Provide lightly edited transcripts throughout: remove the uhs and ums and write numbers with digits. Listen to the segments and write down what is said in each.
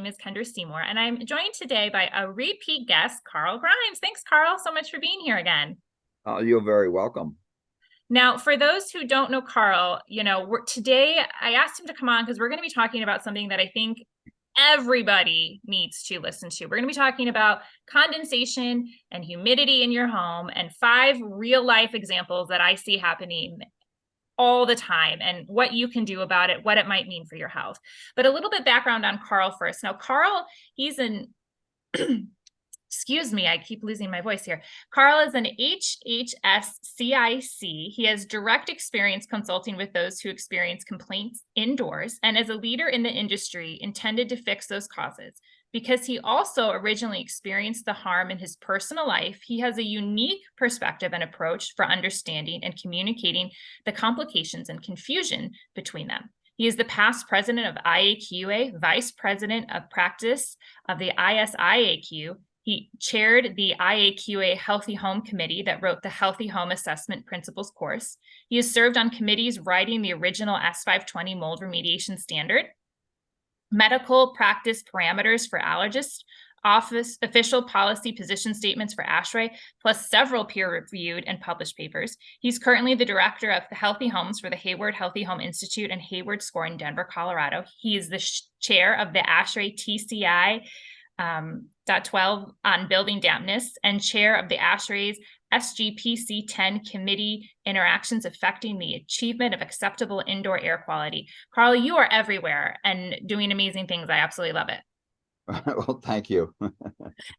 My name is Kendra Seymour, and I'm joined today by a repeat guest, Carl Grimes. Thanks, Carl, so much for being here again. You're very welcome. Now, for those who don't know Carl, today I asked him to come on because we're going to be talking about something that I think everybody needs to listen to. We're going to be talking about condensation and humidity in your home and 5 real life examples that I see happening all the time and what you can do about it, what it might mean for your health. But a little bit background on Carl first. Now, Carl, he's an excuse me, I keep losing my voice here. Carl is an HHSCIC. He has direct experience consulting with those who experience complaints indoors and as a leader in the industry intended to fix those causes. Because he also originally experienced the harm in his personal life, he has a unique perspective and approach for understanding and communicating the complications and confusion between them. He is the past president of IAQA, vice president of practice of the ISIAQ. He chaired the IAQA Healthy Home Committee that wrote the Healthy Home Assessment Principles course. He has served on committees writing the original S520 mold remediation standard, medical practice parameters for allergists, office official policy position statements for ASHRAE, plus several peer-reviewed and published papers. He's currently the director of the Healthy Homes for the Hayward Healthy Home Institute and Hayward Score in Denver, Colorado. He is the chair of the ASHRAE TCI .12 on building dampness and chair of the ASHRAE's SGPC 10 committee interactions affecting the achievement of acceptable indoor air quality. Carl, you are everywhere and doing amazing things. I absolutely love it. Well, thank you.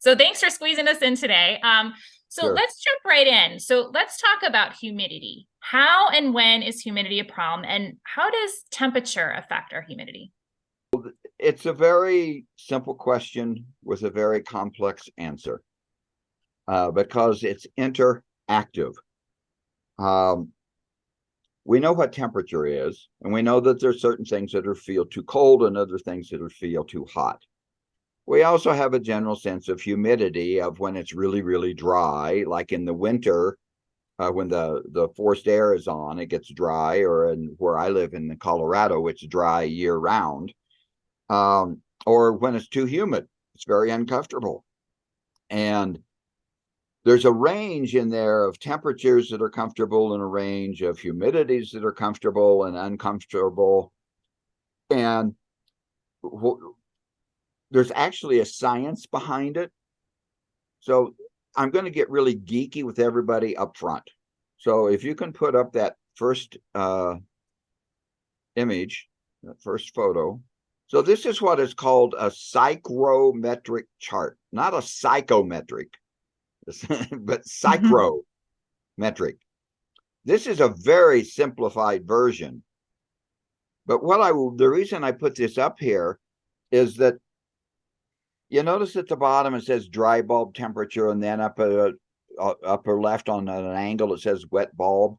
So thanks for squeezing us in today. Sure. Let's jump right in. So let's talk about humidity. How and when is humidity a problem, and how does temperature affect our humidity? It's a very simple question with a very complex answer because it's interactive. We know what temperature is, and we know that there's certain things that feel too cold and other things that feel too hot. We also have a general sense of humidity of when it's really, really dry, like in the winter, when the forced air is on, it gets dry, or where I live in Colorado, it's dry year round. Or when it's too humid, it's very uncomfortable. And there's a range in there of temperatures that are comfortable and a range of humidities that are comfortable and uncomfortable. And there's actually a science behind it. So I'm going to get really geeky with everybody up front. So if you can put up that first image, that first photo. So this is what is called a psychrometric chart, not a psychometric, but psychrometric. This is a very simplified version. But the reason I put this up here is that you notice at the bottom it says dry bulb temperature, and then upper left on an angle it says wet bulb.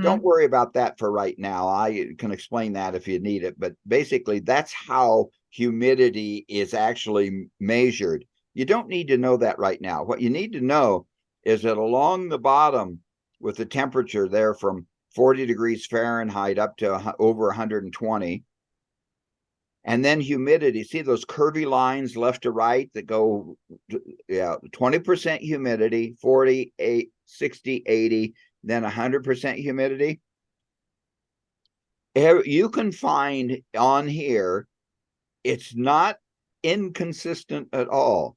Don't worry about that for right now. I can explain that if you need it. But basically, that's how humidity is actually measured. You don't need to know that right now. What you need to know is that along the bottom with the temperature there from 40 degrees Fahrenheit up to over 120, and then humidity, see those curvy lines left to right that go, 20% humidity, 48, 60, 80, then 100% humidity. You can find on here, it's not inconsistent at all.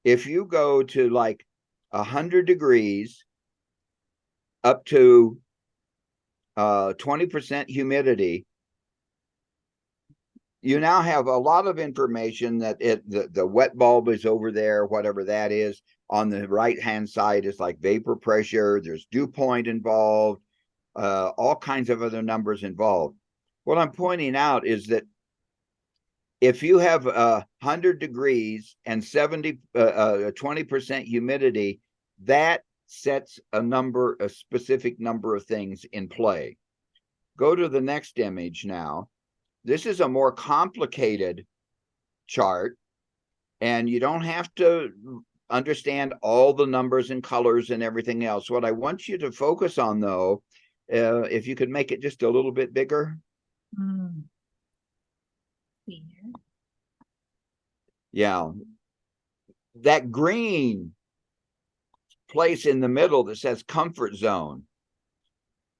If you go to like 100 degrees up to 20% humidity, you now have a lot of information that the wet bulb is over there, whatever that is. On the right-hand side is like vapor pressure. There's dew point involved, all kinds of other numbers involved. What I'm pointing out is that if you have 100 degrees and 20% humidity, that sets a specific number of things in play. Go to the next image now. This is a more complicated chart, and you don't have to understand all the numbers and colors and everything else. What I want you to focus on, though, if you could make it just a little bit bigger. Yeah. That green place in the middle that says comfort zone,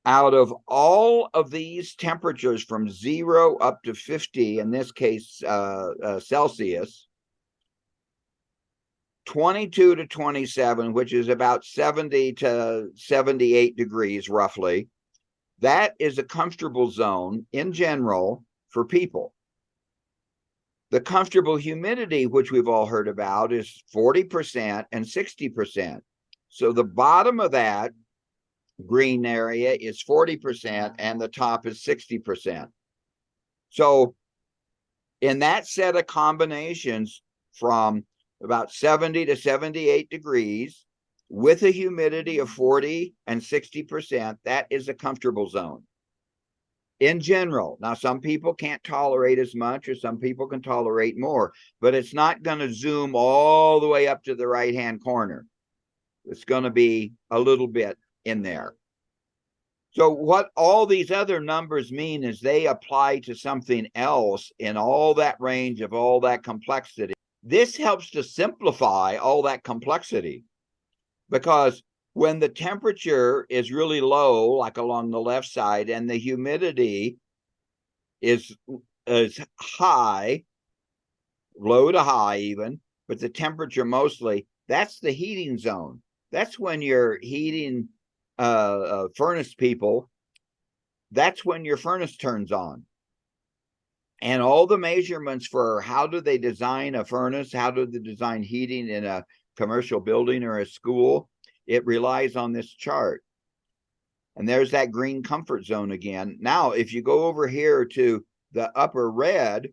out of all of these temperatures from 0 up to 50, in this case, Celsius, 22 to 27, which is about 70 to 78 degrees roughly, that is a comfortable zone in general for people. The comfortable humidity, which we've all heard about, is 40% and 60%. So the bottom of that green area is 40% and the top is 60%. So in that set of combinations from about 70 to 78 degrees with a humidity of 40 and 60%, that is a comfortable zone in general. Now, some people can't tolerate as much, or some people can tolerate more, but it's not going to zoom all the way up to the right-hand corner. It's going to be a little bit in there. So what all these other numbers mean is they apply to something else in all that range of all that complexity. This helps to simplify all that complexity, because when the temperature is really low, like along the left side, and the humidity is high, low to high even, but the temperature mostly, that's the heating zone. That's when you're heating furnace people, that's when your furnace turns on. And all the measurements for how do they design a furnace, how do they design heating in a commercial building or a school, it relies on this chart. And there's that green comfort zone again. Now, if you go over here to the upper red,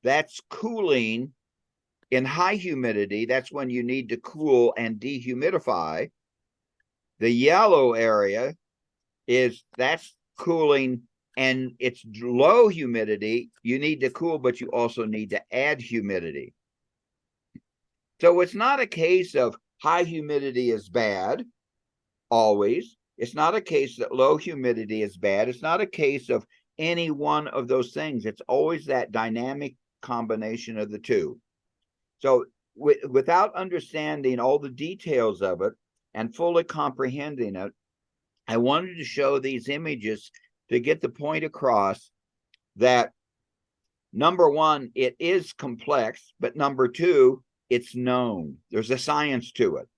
that's cooling in high humidity. That's when you need to cool and dehumidify. The yellow area that's cooling, and it's low humidity. You need to cool, but you also need to add humidity. So it's not a case of high humidity is bad always. It's not a case that low humidity is bad. It's not a case of any one of those things. It's always that dynamic combination of the two. So without understanding all the details of it and fully comprehending it, I wanted to show these images to get the point across that, number one, it is complex, but number two, it's known. There's a science to it.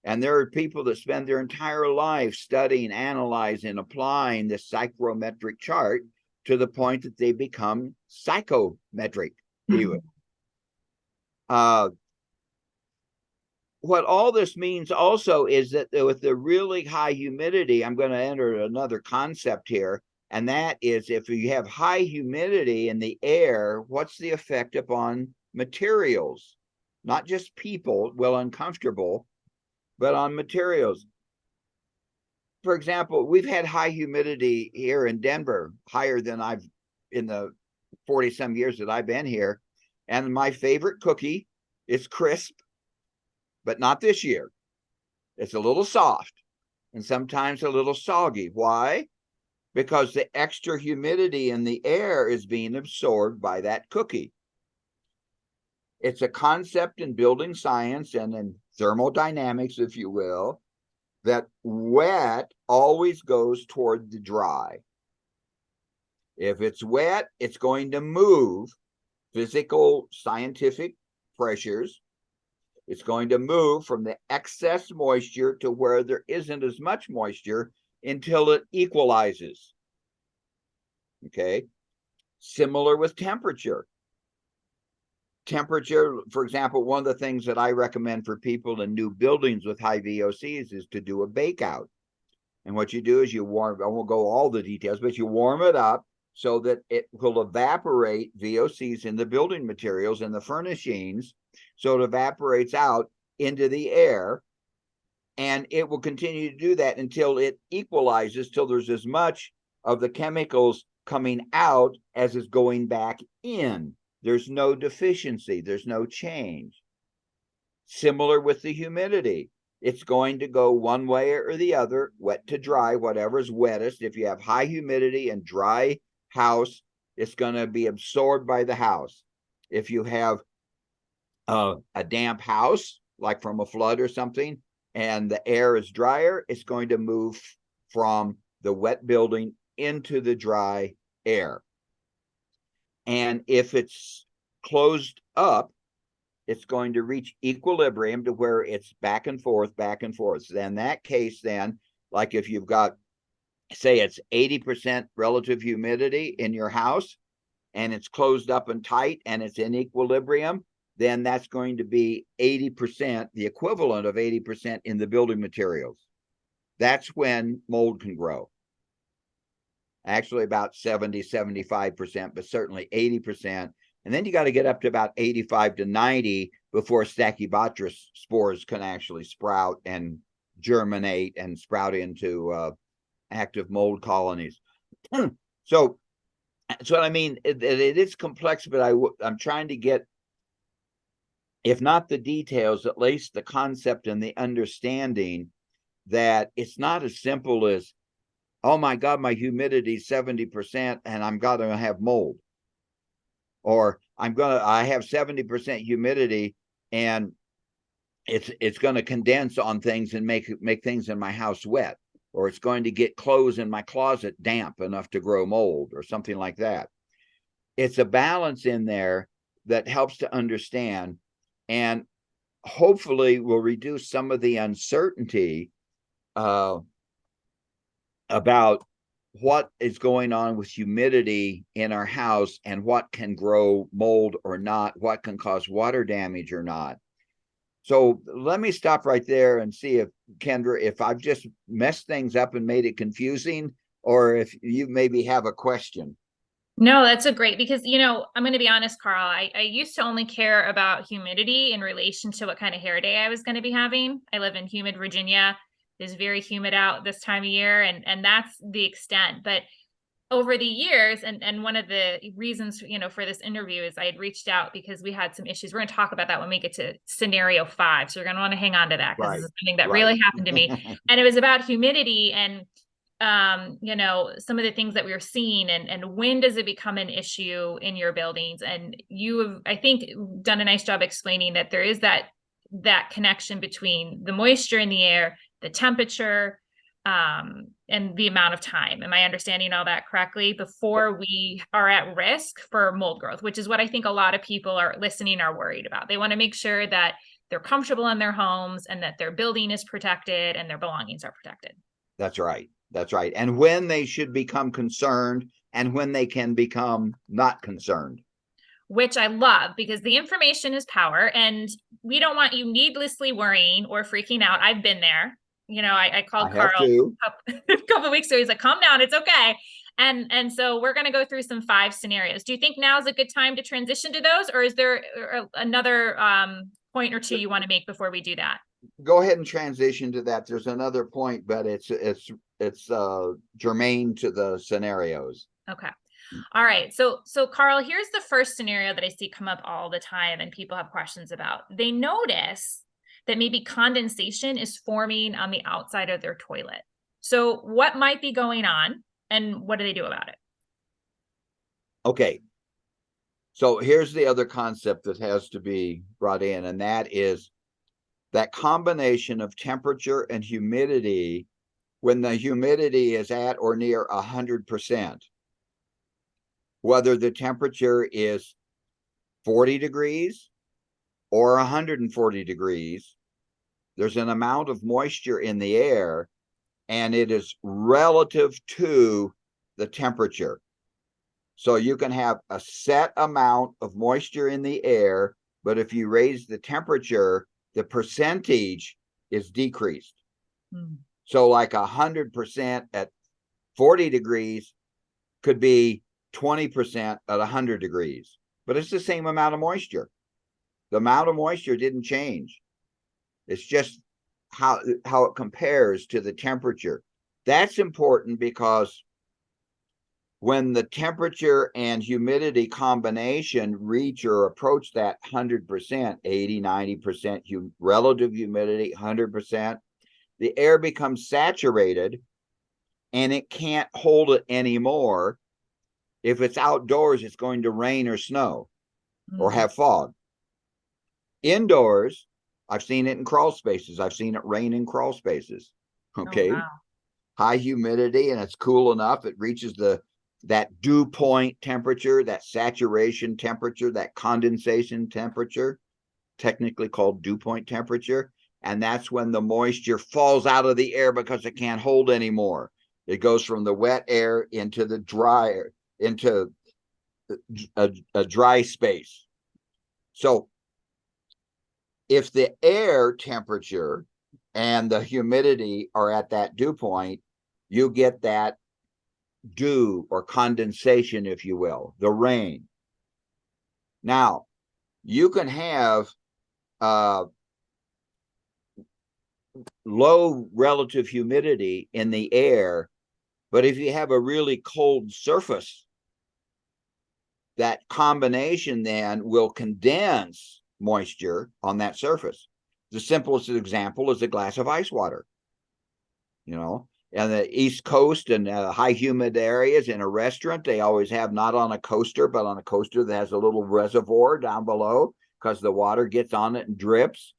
And there are people that spend their entire life studying, analyzing, applying this psychrometric chart to the point that they become psychometric even. What all this means also is that with the really high humidity, I'm going to enter another concept here, and that is if you have high humidity in the air, what's the effect upon materials? Not just people, well, uncomfortable, but on materials. For example, we've had high humidity here in Denver, higher than I've in the 40 some years that I've been here. And my favorite cookie is crisp, but not this year. It's a little soft and sometimes a little soggy. Why? Because the extra humidity in the air is being absorbed by that cookie. It's a concept in building science and in thermodynamics, if you will, that wet always goes toward the dry. If it's wet, it's going to move physical, scientific pressures. It's going to move from the excess moisture to where there isn't as much moisture until it equalizes. Okay. Similar with temperature. Temperature, for example, one of the things that I recommend for people in new buildings with high VOCs is to do a bake out. And what you do is you warm, I won't go all the details, but you warm it up so that it will evaporate VOCs in the building materials and the furnishings. So it evaporates out into the air, and it will continue to do that until it equalizes, till there's as much of the chemicals coming out as is going back in. There's no deficiency. There's no change. Similar with the humidity. It's going to go one way or the other, wet to dry, whatever's wettest. If you have high humidity and dry house, it's going to be absorbed by the house. If you have a damp house, like from a flood or something, and the air is drier, it's going to move from the wet building into the dry air. And if it's closed up, it's going to reach equilibrium to where it's back and forth, back and forth. So in that case, then, like if you've got, say it's 80% relative humidity in your house, and it's closed up and tight and it's in equilibrium, then that's going to be 80%, the equivalent of 80% in the building materials. That's when mold can grow. Actually about 70, 75%, but certainly 80%. And then you got to get up to about 85 to 90 before Stachybotrys spores can actually sprout and germinate and sprout into active mold colonies. So that's what I mean. It is complex, but I'm trying to get, if not the details, at least the concept and the understanding that it's not as simple as, oh my God, my humidity is 70% and I'm going to have mold. Or I have 70% humidity and it's going to condense on things and make things in my house wet. Or it's going to get clothes in my closet damp enough to grow mold or something like that. It's a balance in there that helps to understand and hopefully will reduce some of the uncertainty about what is going on with humidity in our house and what can grow mold or not, what can cause water damage or not. So let me stop right there and see if, Kendra, if I've just messed things up and made it confusing, or if you maybe have a question. No, that's a great, because, I'm going to be honest, Carl, I used to only care about humidity in relation to what kind of hair day I was going to be having. I live in humid Virginia. It's very humid out this time of year, and that's the extent. But over the years, and one of the reasons, for this interview is I had reached out because we had some issues. We're going to talk about that when we get to scenario 5. So you're going to want to hang on to that, because this is something that really happened to me. And it was about humidity and, some of the things that we were seeing, and when does it become an issue in your buildings? And you have, I think, done a nice job explaining that there is that connection between the moisture in the air, the temperature, and the amount of time. Am I understanding all that correctly before we are at risk for mold growth, which is what I think a lot of people are listening are worried about. They want to make sure that they're comfortable in their homes and that their building is protected and their belongings are protected. That's right. That's right. And when they should become concerned and when they can become not concerned. Which I love, because the information is power and we don't want you needlessly worrying or freaking out. I've been there. I called Carl a couple of weeks ago. He's like, calm down, it's okay. And so we're going to go through some 5 scenarios. Do you think now is a good time to transition to those, or is there another point or two you want to make before we do that? Go ahead and transition to that. There's another point, but it's germane to the scenarios. Okay. All right. So Carl, here's the first scenario that I see come up all the time and people have questions about. They notice that maybe condensation is forming on the outside of their toilet. So what might be going on and what do they do about it? Okay. So here's the other concept that has to be brought in, and that is that combination of temperature and humidity. When the humidity is at or near 100%, whether the temperature is 40 degrees or 140 degrees, there's an amount of moisture in the air, and it is relative to the temperature. So you can have a set amount of moisture in the air, but if you raise the temperature, the percentage is decreased. So like 100% at 40 degrees could be 20% at 100 degrees, but it's the same amount of moisture. The amount of moisture didn't change. It's just how it compares to the temperature. That's important because when the temperature and humidity combination reach or approach that 100%, 80, 90% relative humidity, 100%, the air becomes saturated and it can't hold it anymore. If it's outdoors, it's going to rain or snow. or have fog. Indoors, I've seen it in crawl spaces. I've seen it rain in crawl spaces. Oh, Okay. wow. High humidity, and it's cool enough. It reaches that dew point temperature, that saturation temperature, that condensation temperature, technically called dew point temperature. And that's when the moisture falls out of the air because it can't hold anymore. It goes from the wet air into the dry air, into a dry space. So if the air temperature and the humidity are at that dew point, you get that dew or condensation, if you will, the rain. Now, you can have low relative humidity in the air, but if you have a really cold surface, that combination then will condense moisture on that surface. The simplest example is a glass of ice water. You know, and the East Coast and high humid areas in a restaurant, they always have not on a coaster, but on a coaster that has a little reservoir down below because the water gets on it and drips.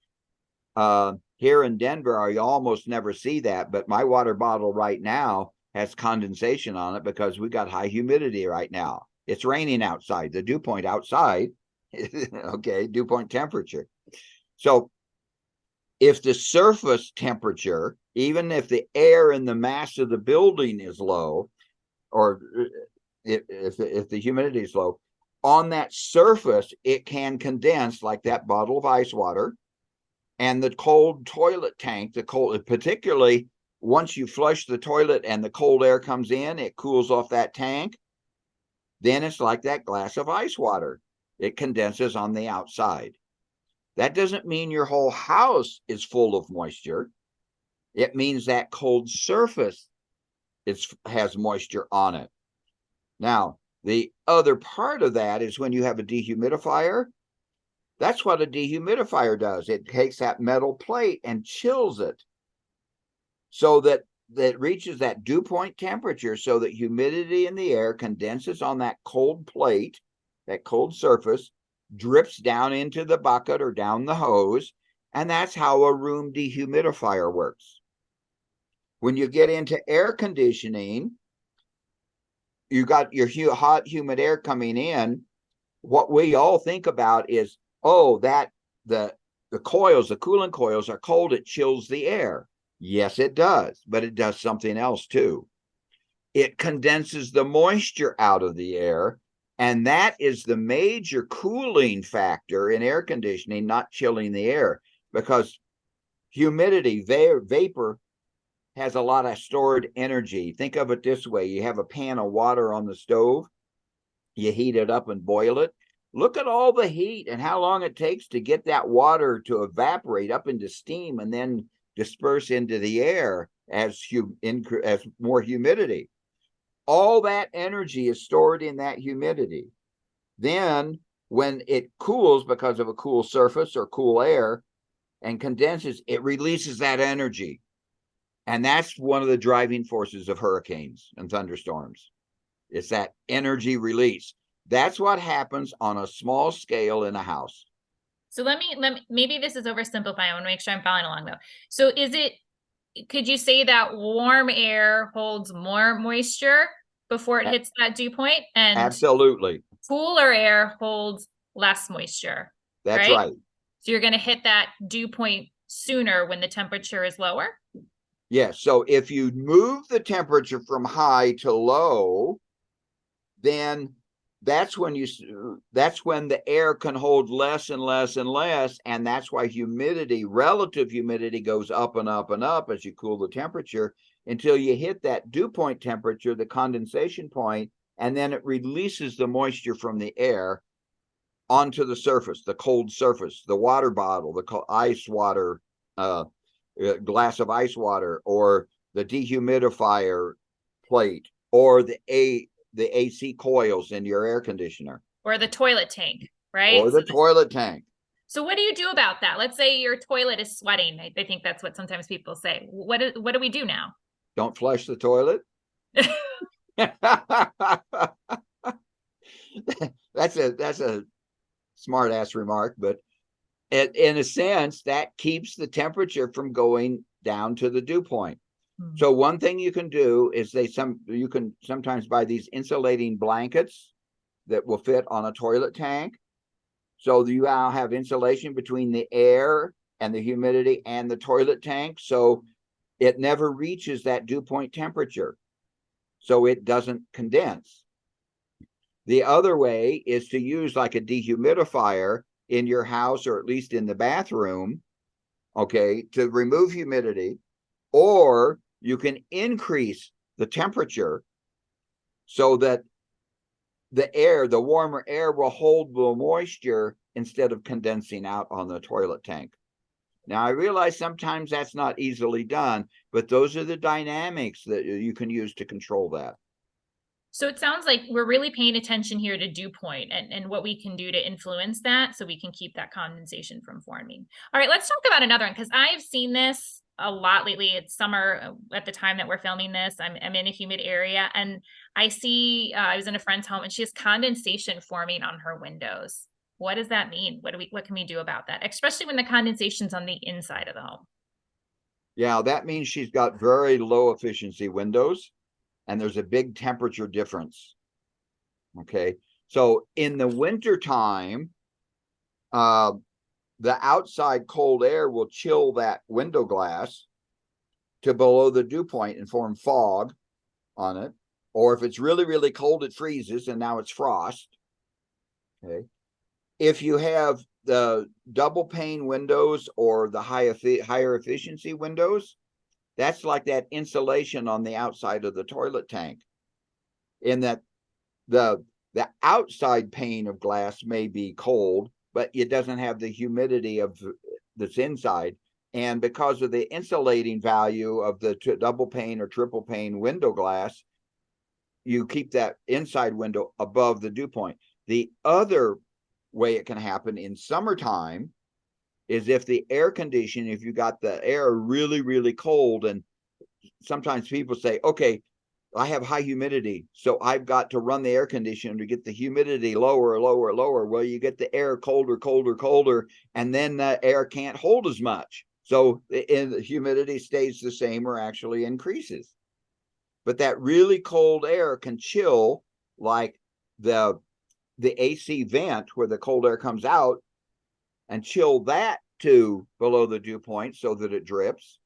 Here in Denver, you almost never see that, but my water bottle right now has condensation on it because we got high humidity right now. It's raining outside, the dew point outside, okay, dew point temperature. So if the surface temperature, even if the air in the mass of the building is low, or if the humidity is low, on that surface, it can condense like that bottle of ice water. And the cold toilet tank, particularly once you flush the toilet and the cold air comes in, it cools off that tank. Then it's like that glass of ice water. It condenses on the outside. That doesn't mean your whole house is full of moisture. It means that cold surface has moisture on it. Now, the other part of that is when you have a dehumidifier. That's what a dehumidifier does. It takes that metal plate and chills it so that it reaches that dew point temperature so that humidity in the air condenses on that cold plate, that cold surface, drips down into the bucket or down the hose, and that's how a room dehumidifier works. When you get into air conditioning, you got your hot, humid air coming in. What we all think about is, oh, that the coils, the coolant coils are cold, it chills the air. Yes, it does, but it does something else too. It condenses the moisture out of the air, and that is the major cooling factor in air conditioning, not chilling the air, because humidity, vapor, has a lot of stored energy. Think of it this way. You have a pan of water on the stove, you heat it up and boil it. Look at all the heat and how long it takes to get that water to evaporate up into steam and then disperse into the air as more humidity. All that energy is stored in that humidity. Then when it cools because of a cool surface or cool air and condenses, it releases that energy. And that's one of the driving forces of hurricanes and thunderstorms. It's that energy release. That's what happens on a small scale in a house. So let me maybe this is oversimplifying. I want to make sure I'm following along though. So could you say that warm air holds more moisture before it hits that dew point, and absolutely cooler air holds less moisture? That's right. So you're going to hit that dew point sooner when the temperature is lower? Yes. So if you move the temperature from high to low, then that's when the air can hold less and less and less, and that's why relative humidity goes up and up and up as you cool the temperature until you hit that dew point temperature, the condensation point, and then it releases the moisture from the air onto the surface, the cold surface, the water bottle, the ice water, glass of ice water, or the dehumidifier plate, or the AC coils in your air conditioner. Or the toilet tank, right? Or the toilet tank. So what do you do about that? Let's say your toilet is sweating. I think that's what sometimes people say. What do we do now? Don't flush the toilet. That's a smart ass remark, but in a sense, that keeps the temperature from going down to the dew point. So one thing you can do is you can sometimes buy these insulating blankets that will fit on a toilet tank. So you now have insulation between the air and the humidity and the toilet tank. So it never reaches that dew point temperature. So it doesn't condense. The other way is to use like a dehumidifier in your house, or at least in the bathroom, okay, to remove humidity, or you can increase the temperature so that the warmer air will hold the moisture instead of condensing out on the toilet tank. Now, I realize sometimes that's not easily done, but those are the dynamics that you can use to control that. So it sounds like we're really paying attention here to dew point and what we can do to influence that so we can keep that condensation from forming. All right, let's talk about another one, because I've seen this a lot lately. It's summer at the time that we're filming this. I'm in a humid area, and I see I was in a friend's home and she has condensation forming on her windows. What does that mean? What can we do about that? Especially when the condensation's on the inside of the home. Yeah, that means she's got very low efficiency windows, and there's a big temperature difference. Okay, so in the wintertime, the outside cold air will chill that window glass to below the dew point and form fog on it. Or if it's really, really cold, it freezes and now it's frost. Okay. If you have the double pane windows or the higher efficiency windows, that's like that insulation on the outside of the toilet tank, in that the outside pane of glass may be cold, but it doesn't have the humidity of that's inside. And because of the insulating value of the double pane or triple pane window glass, you keep that inside window above the dew point. The other way it can happen in summertime is if the air conditioning, if you got the air really, really cold, and sometimes people say, okay, I have high humidity, so I've got to run the air conditioner to get the humidity lower, lower, lower. Well, you get the air colder, colder, colder, and then the air can't hold as much. So the humidity stays the same or actually increases. But that really cold air can chill, like the AC vent where the cold air comes out, and chill that to below the dew point so that it drips.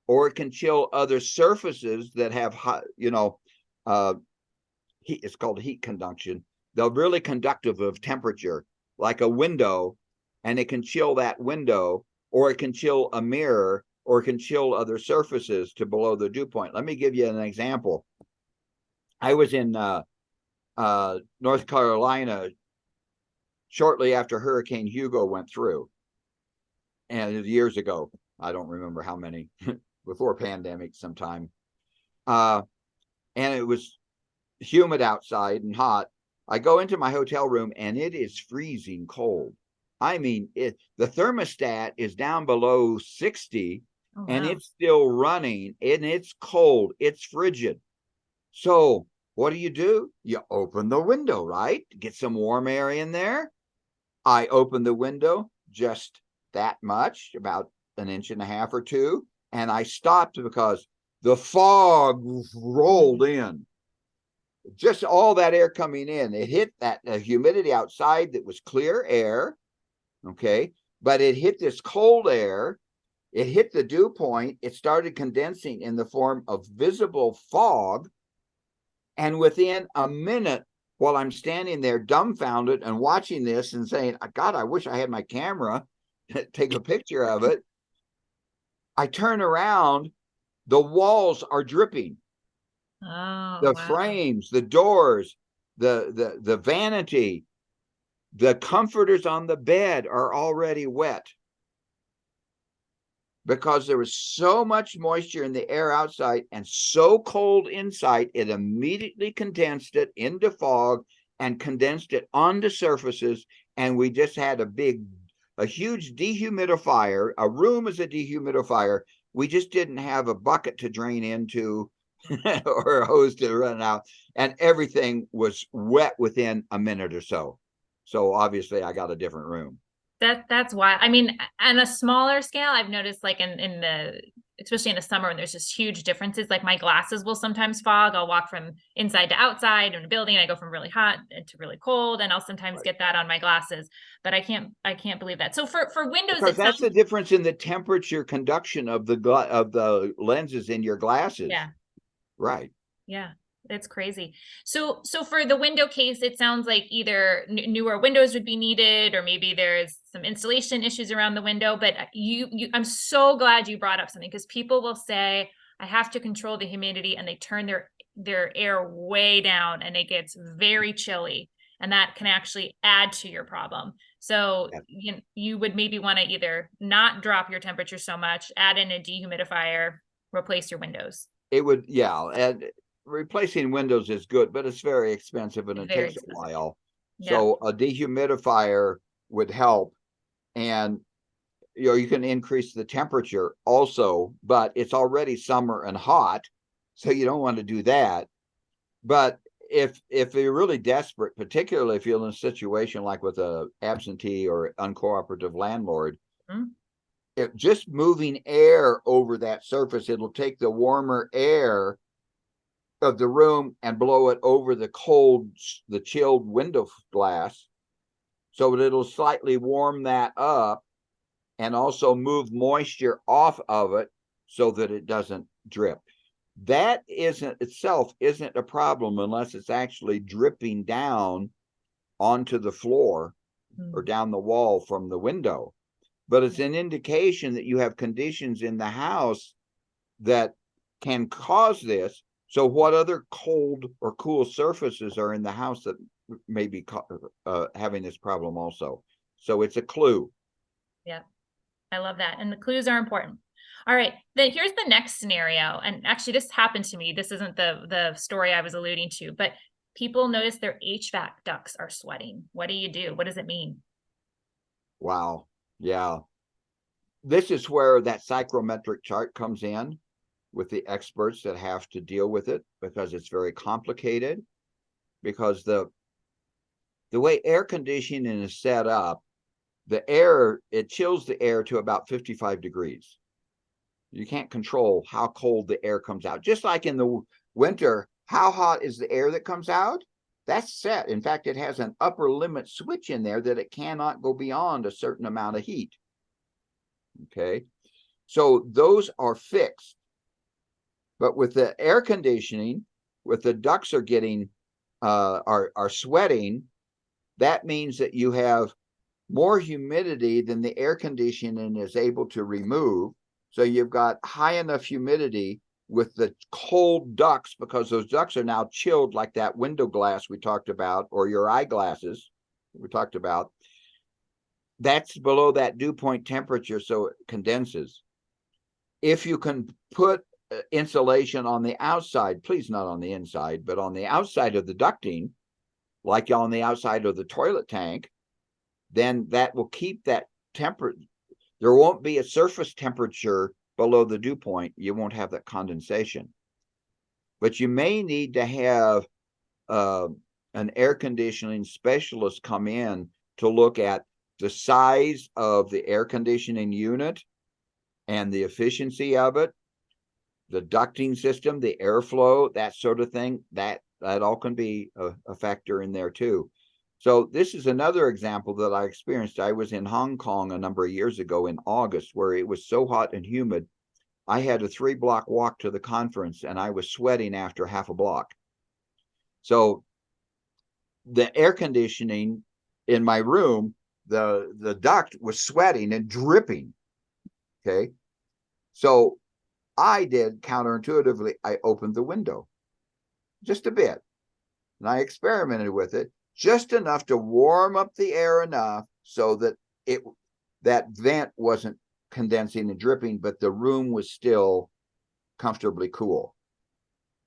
Or it can chill other surfaces that have hot, heat. It's called heat conduction. They're really conductive of temperature, like a window, and it can chill that window, or it can chill a mirror, or it can chill other surfaces to below the dew point. Let me give you an example. I was in North Carolina shortly after Hurricane Hugo went through, and years ago. I don't remember how many. Before pandemic sometime. And it was humid outside and hot. I go into my hotel room and it is freezing cold. I mean, the thermostat is down below 60. Oh, wow. And it's still running, and it's cold. It's frigid. So what do? You open the window, right? Get some warm air in there. I open the window just that much, about an inch and a half or two. And I stopped because the fog rolled in. Just all that air coming in. It hit that humidity outside that was clear air, okay? But it hit this cold air. It hit the dew point. It started condensing in the form of visible fog. And within a minute, while I'm standing there dumbfounded and watching this and saying, God, I wish I had my camera to take a picture of it, I turn around, the walls are dripping. Oh, the wow. frames, the doors, the vanity, the comforters on the bed are already wet because there was so much moisture in the air outside and so cold inside. It immediately condensed it into fog and condensed it onto surfaces. And we just had a huge dehumidifier. A room is a dehumidifier. We just didn't have a bucket to drain into or a hose to run out, and everything was wet within a minute or so. So obviously I got a different room. That's why. I mean, on a smaller scale, I've noticed like in the especially in the summer when there's just huge differences. Like my glasses will sometimes fog. I'll walk from inside to outside in a building. I go from really hot to really cold, and I'll sometimes Right. get that on my glasses. But I can't believe that. So for windows, Because it that's the sounds difference in the temperature conduction of the lenses in your glasses. yeah. Right. Yeah, it's crazy. So for the window case, it sounds like either newer windows would be needed, or maybe there's some installation issues around the window. But I'm so glad you brought up something, because people will say, I have to control the humidity, and they turn their air way down, and it gets very chilly, and that can actually add to your problem. So Yeah. you would maybe want to either not drop your temperature so much, add in a dehumidifier, replace your windows. It would, yeah. And replacing windows is good, but it's very expensive and It's it very takes a expensive. while. Yeah. So a dehumidifier would help. And you can increase the temperature also, but it's already summer and hot, so you don't want to do that. But if you're really desperate, particularly if you're in a situation like with a absentee or uncooperative landlord, Mhm. if just moving air over that surface, it'll take the warmer air of the room and blow it over the chilled window glass, so that it'll slightly warm that up and also move moisture off of it so that it doesn't drip. That isn't a problem unless it's actually dripping down onto the floor or Mm. down the wall from the window. But it's Yeah. an indication that you have conditions in the house that can cause this. So what other cold or cool surfaces are in the house that may be having this problem also? So it's a clue. Yeah. I love that. And the clues are important. All right. Then here's the next scenario. And actually this happened to me. This isn't the story I was alluding to, but people notice their HVAC ducts are sweating. What do you do? What does it mean? Wow. Yeah. This is where that psychrometric chart comes in with the experts that have to deal with it, because it's very complicated. Because the way air conditioning is set up, it chills the air to about 55 degrees. You can't control how cold the air comes out. Just like in the winter, how hot is the air that comes out? That's set. In fact, it has an upper limit switch in there that it cannot go beyond a certain amount of heat. Okay. So those are fixed. But with the air conditioning, with the ducts are getting are sweating, that means that you have more humidity than the air conditioning is able to remove. So you've got high enough humidity with the cold ducts, because those ducts are now chilled, like that window glass we talked about, or your eyeglasses we talked about. That's below that dew point temperature, so it condenses. If you can put insulation on the outside, please not on the inside, but on the outside of the ducting, like on the outside of the toilet tank, then that will keep that temperature. There won't be a surface temperature below the dew point. You won't have that condensation. But you may need to have uh, an air conditioning specialist come in to look at the size of the air conditioning unit and the efficiency of it, the ducting system, the airflow, that sort of thing. That all can be a factor in there too. So this is another example that I experienced. I was in Hong Kong a number of years ago in August, where it was so hot and humid. I had a 3-block walk to the conference, and I was sweating after half a block. So the air conditioning in my room, the duct was sweating and dripping. Okay. So I did counterintuitively, I opened the window just a bit, and I experimented with it just enough to warm up the air enough so that that vent wasn't condensing and dripping, but the room was still comfortably cool.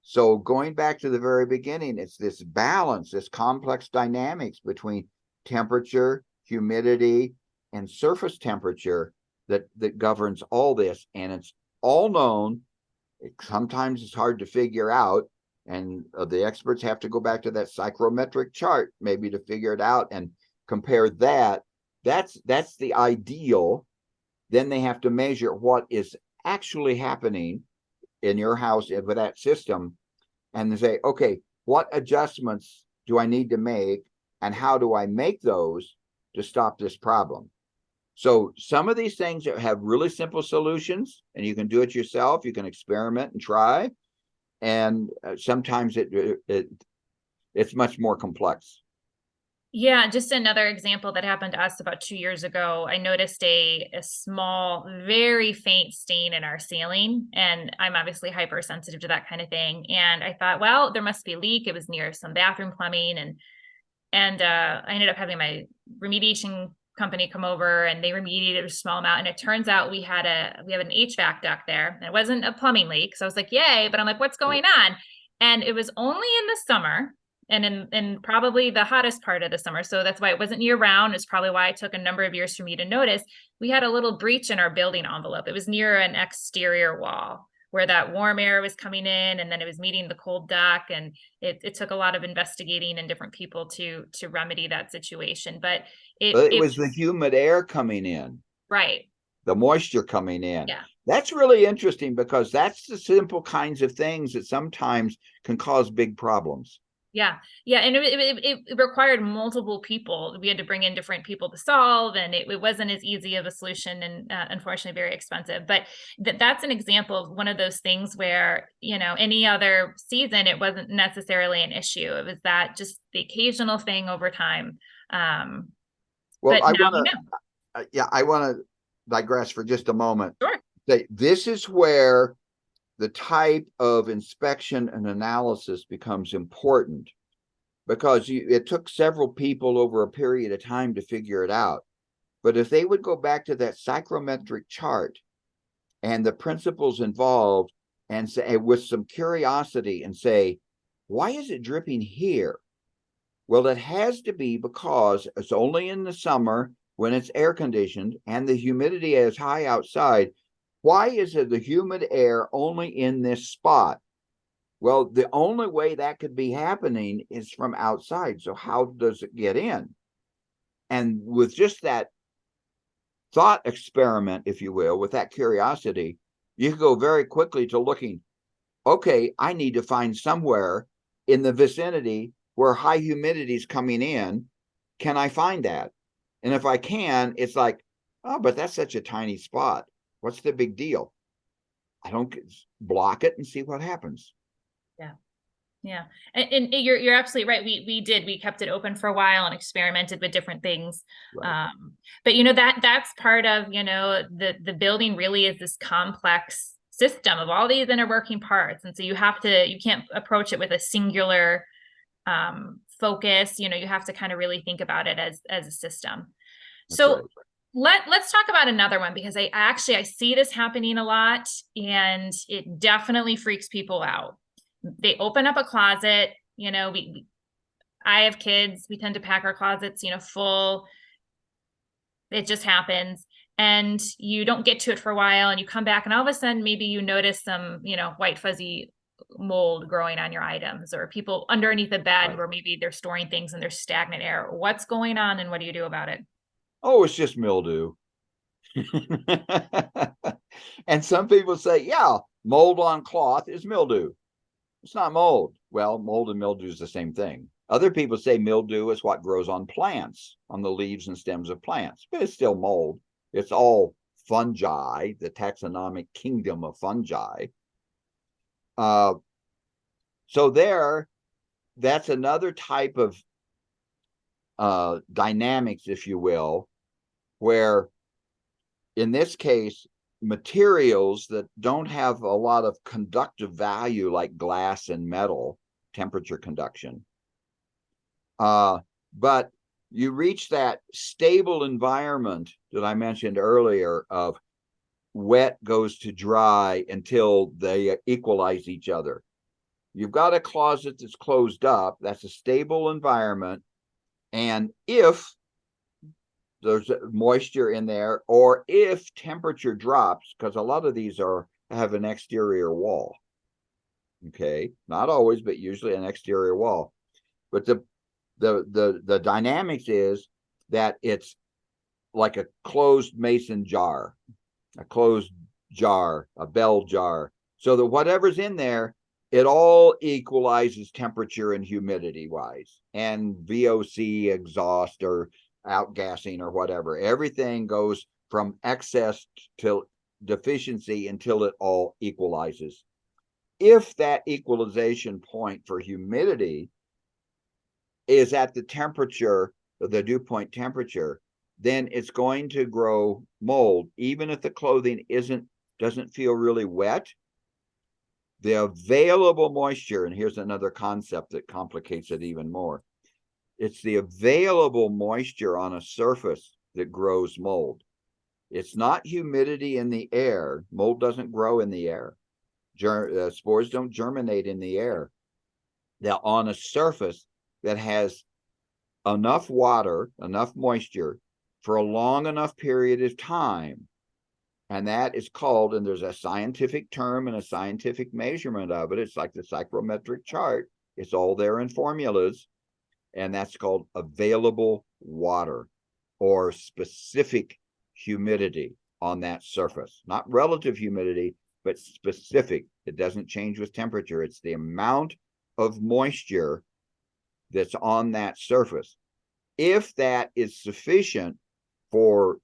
So going back to the very beginning, it's this balance, this complex dynamics between temperature, humidity, and surface temperature that governs all this. And it's all known. Sometimes it's hard to figure out, and the experts have to go back to that psychrometric chart maybe to figure it out. And compare that. That's the ideal. Then they have to measure what is actually happening in your house with that system, and they say, okay, what adjustments do I need to make, and how do I make those to stop this problem? So some of these things have really simple solutions, and you can do it yourself. You can experiment and try, and sometimes it's much more complex. Yeah, just another example that happened to us about 2 years ago. I noticed a small, very faint stain in our ceiling, and I'm obviously hypersensitive to that kind of thing. And I thought, well, there must be a leak. It was near some bathroom plumbing, and I ended up having my remediation company come over, and they remediated a small amount. And it turns out we have an HVAC duct there, and it wasn't a plumbing leak. So I was like, yay! But I'm like, what's going on? And it was only in the summer, and in probably the hottest part of the summer. So that's why it wasn't year round. It's probably why it took a number of years for me to notice. We had a little breach in our building envelope. It was near an exterior wall where that warm air was coming in, and then it was meeting the cold duct, and it took a lot of investigating and different people to remedy that situation. But it was the humid air coming in, right, the moisture coming in. yeah. That's really interesting, because that's the simple kinds of things that sometimes can cause big problems. Yeah. And it required multiple people. We had to bring in different people to solve, and it wasn't as easy of a solution, and unfortunately very expensive. But that's an example of one of those things where, any other season, it wasn't necessarily an issue. It was that just the occasional thing over time. Well, but I now want to, I want to digress for just a moment. Sure. This is where the type of inspection and analysis becomes important, because it took several people over a period of time to figure it out. But if they would go back to that psychrometric chart and the principles involved, and say, with some curiosity, and say, why is it dripping here? Well, it has to be because it's only in the summer when it's air conditioned and the humidity is high outside. Why is it the humid air only in this spot? Well, the only way that could be happening is from outside. So how does it get in? And with just that thought experiment, if you will, with that curiosity, you can go very quickly to looking, okay, I need to find somewhere in the vicinity where high humidity is coming in. Can I find that? And if I can, it's like, oh, but that's such a tiny spot. What's the big deal? I don't block it and see what happens. Yeah. And you're absolutely right. We kept it open for a while and experimented with different things. Right. But that's part of, the building really is this complex system of all these interworking parts. And so you can't approach it with a singular focus. You have to kind of really think about it as a system. That's So right. let's talk about another one, because I see this happening a lot, and it definitely freaks people out. They open up a closet, I have kids, we tend to pack our closets, full. It just happens. And you don't get to it for a while, and you come back, and all of a sudden, maybe you notice some, white fuzzy mold growing on your items, or people underneath the bed, Right. where maybe they're storing things and there's stagnant air. What's going on, and what do you do about it? Oh, it's just mildew. And some people say, yeah, mold on cloth is mildew. It's not mold. Well, mold and mildew is the same thing. Other people say mildew is what grows on plants, on the leaves and stems of plants, but it's still mold. It's all fungi, the taxonomic kingdom of fungi. So that's another type of dynamics, if you will, where in this case, materials that don't have a lot of conductive value, like glass and metal, temperature conduction. But you reach that stable environment that I mentioned earlier of wet goes to dry until they equalize each other. You've got a closet that's closed up. That's a stable environment. And if there's moisture in there, or if temperature drops, because a lot of these have an exterior wall. Okay, not always, but usually an exterior wall. But the dynamics is that it's like a closed mason jar, a closed jar, a bell jar, so that whatever's in there, it all equalizes temperature and humidity wise, and VOC exhaust or outgassing or whatever. Everything goes from excess to deficiency until it all equalizes. If that equalization point for humidity is at the temperature, the dew point temperature, then it's going to grow mold, even if the clothing doesn't feel really wet. The available moisture, and here's another concept that complicates it even more. It's the available moisture on a surface that grows mold. It's not humidity in the air. Mold doesn't grow in the air. Spores don't germinate in the air. They're on a surface that has enough water, enough moisture for a long enough period of time. And that is called, and there's a scientific term and a scientific measurement of it. It's like the psychrometric chart. It's all there in formulas. And that's called available water, or specific humidity on that surface. Not relative humidity, but specific. It doesn't change with temperature. It's the amount of moisture that's on that surface. If that is sufficient for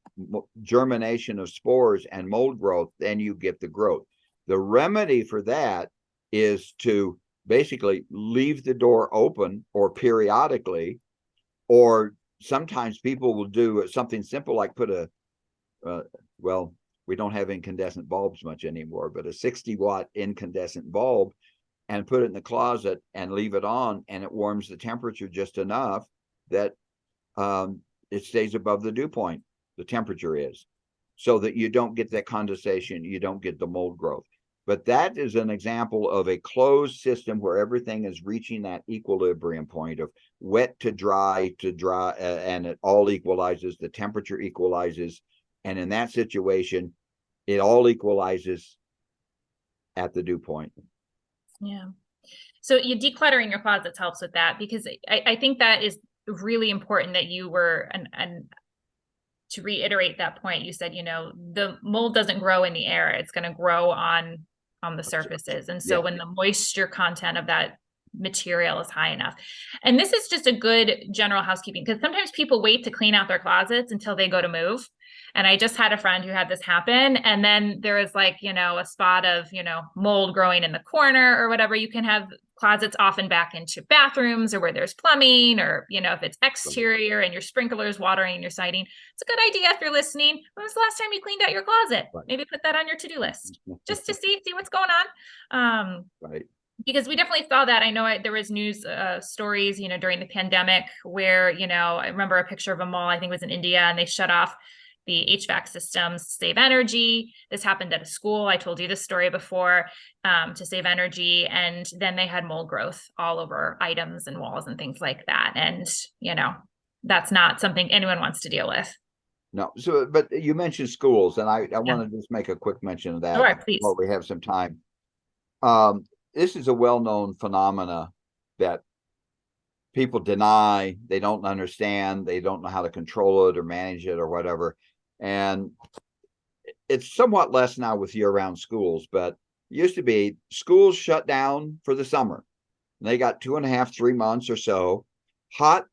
germination of spores and mold growth, then you get the growth. The remedy for that is to basically leave the door open, or periodically, or sometimes people will do something simple like put a, well, we don't have incandescent bulbs much anymore, but a 60-watt incandescent bulb, and put it in the closet and leave it on, and it warms the temperature just enough that it stays above the dew point, the temperature is, so that you don't get that condensation, you don't get the mold growth. But that is an example of a closed system where everything is reaching that equilibrium point of wet to dry, and it all equalizes, the temperature equalizes. And in that situation, it all equalizes at the dew point. Yeah. So you decluttering your closets helps with that, because I think that is really important that you were, and to reiterate that point, you said, the mold doesn't grow in the air. It's going to grow on the surfaces. And so when the moisture content of that material is high enough. And this is just a good general housekeeping, because sometimes people wait to clean out their closets until they go to move. And I just had a friend who had this happen. And then there was like, a spot of, mold growing in the corner or whatever. You can have closets often back into bathrooms, or where there's plumbing, or, if it's exterior and your sprinklers watering your siding. It's a good idea if you're listening. When was the last time you cleaned out your closet? Maybe put that on your to-do list just to see what's going on. Right. Because we definitely saw that. I know there was news stories, during the pandemic where, I remember a picture of a mall, I think it was in India, and they shut off the HVAC systems to save energy. This happened at a school. I told you this story before, to save energy. And then they had mold growth all over items and walls and things like that. And, that's not something anyone wants to deal with. No. So, but you mentioned schools, and I want to just make a quick mention of that. Sure, please. While we have some time. This is a well-known phenomena that people deny, they don't understand, they don't know how to control it or manage it or whatever. And it's somewhat less now with year-round schools, but it used to be schools shut down for the summer. They got 2.5, 3 months or so, hot,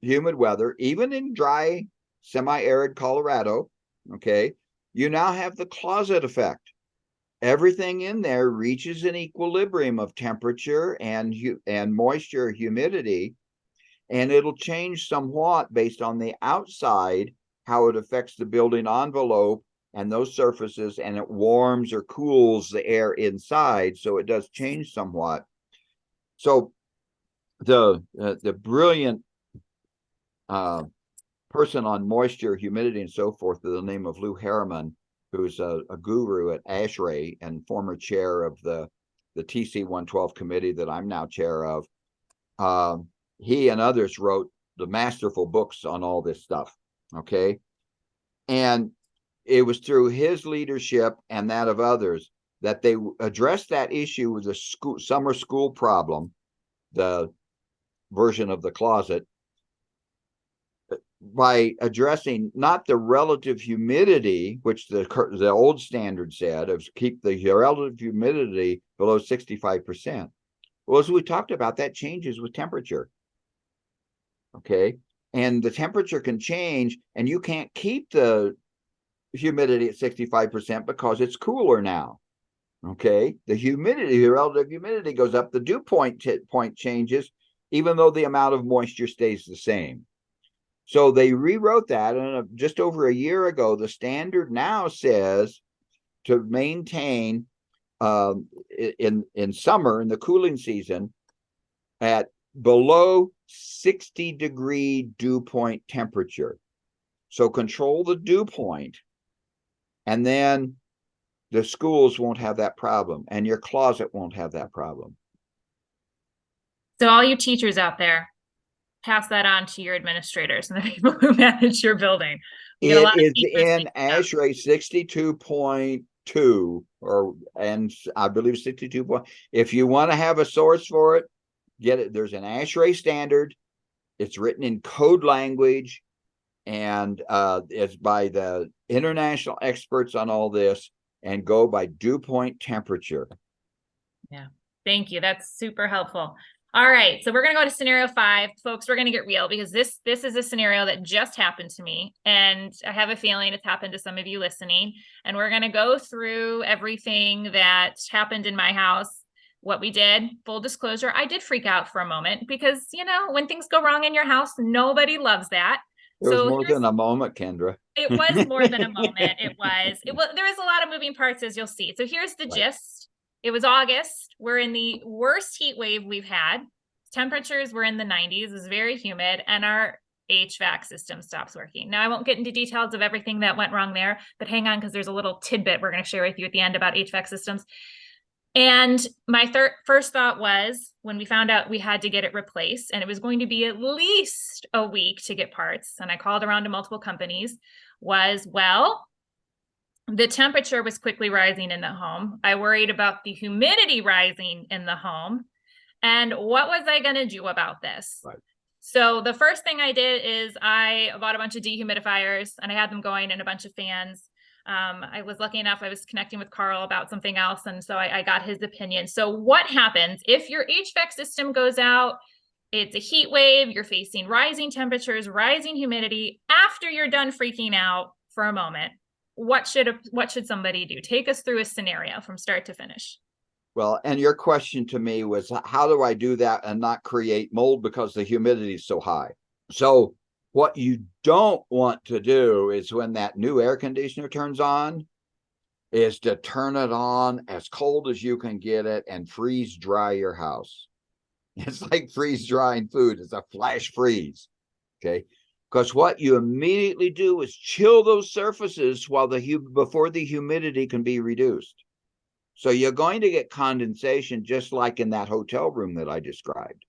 humid weather, even in dry, semi-arid Colorado. Okay. You now have the closet effect. Everything in there reaches an equilibrium of temperature and moisture, humidity, and it'll change somewhat based on the outside, how it affects the building envelope and those surfaces, and it warms or cools the air inside, so it does change somewhat. So the brilliant person on moisture, humidity, and so forth, with the name of Lou Harriman, who's a guru at ASHRAE and former chair of the TC 112 committee that I'm now chair of. He and others wrote the masterful books on all this stuff. Okay. And it was through his leadership and that of others that they addressed that issue with the summer school problem, the version of the closet, by addressing not the relative humidity, which the old standard said of keep the relative humidity below 65%. Well, as we talked about, that changes with temperature. Okay. And the temperature can change, and you can't keep the humidity at 65% because it's cooler now. Okay. The relative humidity goes up, the dew point changes, even though the amount of moisture stays the same. So they rewrote that, and just over a year ago, the standard now says to maintain in summer, in the cooling season, at below 60-degree dew point temperature. So control the dew point, and then the schools won't have that problem, and your closet won't have that problem. So all you teachers out there, pass that on to your administrators and the people who manage your building. It is in ASHRAE 62.2, and I believe 62. If you want to have a source for it, get it. There's an ASHRAE standard. It's written in code language, and it's by the international experts on all this, and go by dew point temperature. Yeah, thank you. That's super helpful. All right, so we're going to go to scenario 5. Folks, we're going to get real, because this is a scenario that just happened to me, and I have a feeling it's happened to some of you listening. And we're going to go through everything that happened in my house, what we did. Full disclosure, I did freak out for a moment, because, you know, when things go wrong in your house, nobody loves that. It was more than a moment, Kendra. It was more than a moment. It was, there was a lot of moving parts, as you'll see. So here's the gist. It was August. We're in the worst heat wave we've had. Temperatures were in the 90s. It was very humid, and our HVAC system stops working. Now, I won't get into details of everything that went wrong there, but hang on, because there's a little tidbit we're going to share with you at the end about HVAC systems. And my first thought was, when we found out we had to get it replaced, and it was going to be at least a week to get parts, and I called around to multiple companies, was, well, the temperature was quickly rising in the home. I worried about the humidity rising in the home. And what was I going to do about this? Right. So the first thing I did is I bought a bunch of dehumidifiers, and I had them going, and a bunch of fans. I was lucky enough, I was connecting with Carl about something else, and so I got his opinion. So what happens if your HVAC system goes out? It's a heat wave, you're facing rising temperatures, rising humidity. After you're done freaking out for a moment, what should somebody do? Take us through a scenario from start to finish. Well, and your question to me was, how do I do that and not create mold because the humidity is so high? So what you don't want to do is, when that new air conditioner turns on, is to turn it on as cold as you can get it and freeze dry your house. It's like freeze drying food. It's a flash freeze. Okay. Because what you immediately do is chill those surfaces before the humidity can be reduced. So you're going to get condensation, just like in that hotel room that I described.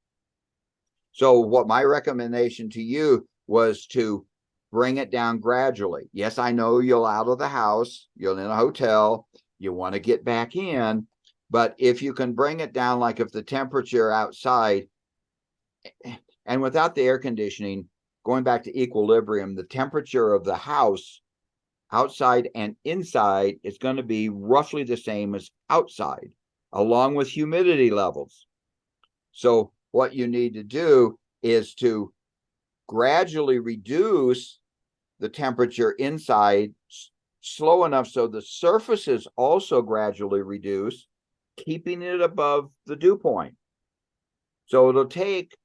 So what my recommendation to you was to bring it down gradually. Yes, I know you're out of the house, you're in a hotel, you want to get back in, but if you can bring it down, like if the temperature outside, and without the air conditioning, going back to equilibrium, the temperature of the house outside and inside is going to be roughly the same as outside, along with humidity levels. So what you need to do is to gradually reduce the temperature inside slow enough so the surfaces also gradually reduce, keeping it above the dew point. So it'll take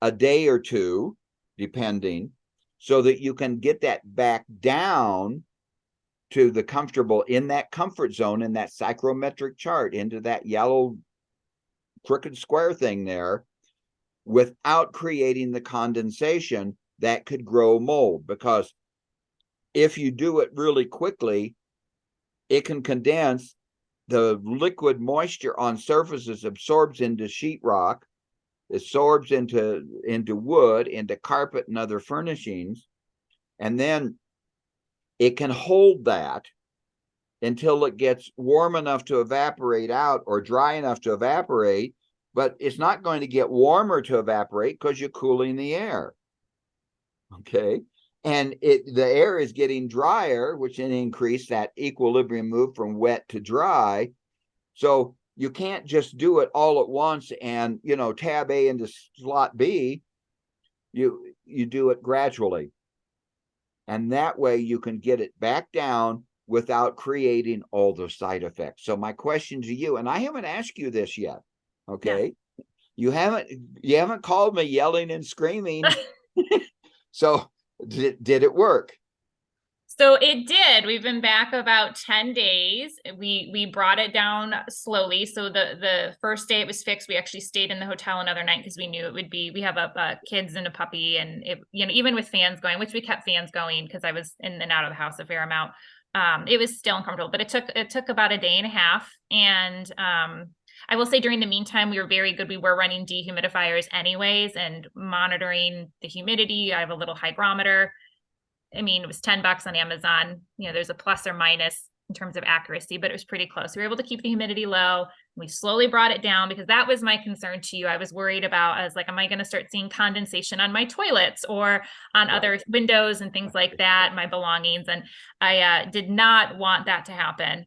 a day or two, depending, so that you can get that back down to the comfortable, in that comfort zone, in that psychrometric chart, into that yellow crooked square thing there, without creating the condensation that could grow mold. Because if you do it really quickly, it can condense. The liquid moisture on surfaces absorbs into sheetrock, absorbs into wood, into carpet and other furnishings, and then it can hold that until it gets warm enough to evaporate out, or dry enough to evaporate, but it's not going to get warmer to evaporate because you're cooling the air. Okay. and the air is getting drier, which then increase that equilibrium move from wet to dry. So you can't just do it all at once and, tab A into slot B. You do it gradually. And that way you can get it back down without creating all the side effects. So my question to you, and I haven't asked you this yet, okay? Yeah. You haven't called me yelling and screaming. So did it work? So it did. We've been back about 10 days. We brought it down slowly. So the first day it was fixed, we actually stayed in the hotel another night because we knew it would be, we have a kids and a puppy, and it, even with fans going, which we kept fans going because I was in and out of the house a fair amount. It was still uncomfortable, but it took about a day and a half. And I will say during the meantime, we were very good. We were running dehumidifiers anyways and monitoring the humidity. I have a little hygrometer. I mean, it was $10 on Amazon. There's a plus or minus in terms of accuracy, but it was pretty close. We were able to keep the humidity low. We slowly brought it down because that was my concern to you. I was worried about, I was like, am I going to start seeing condensation on my toilets or on other windows and things like that, my belongings? And I did not want that to happen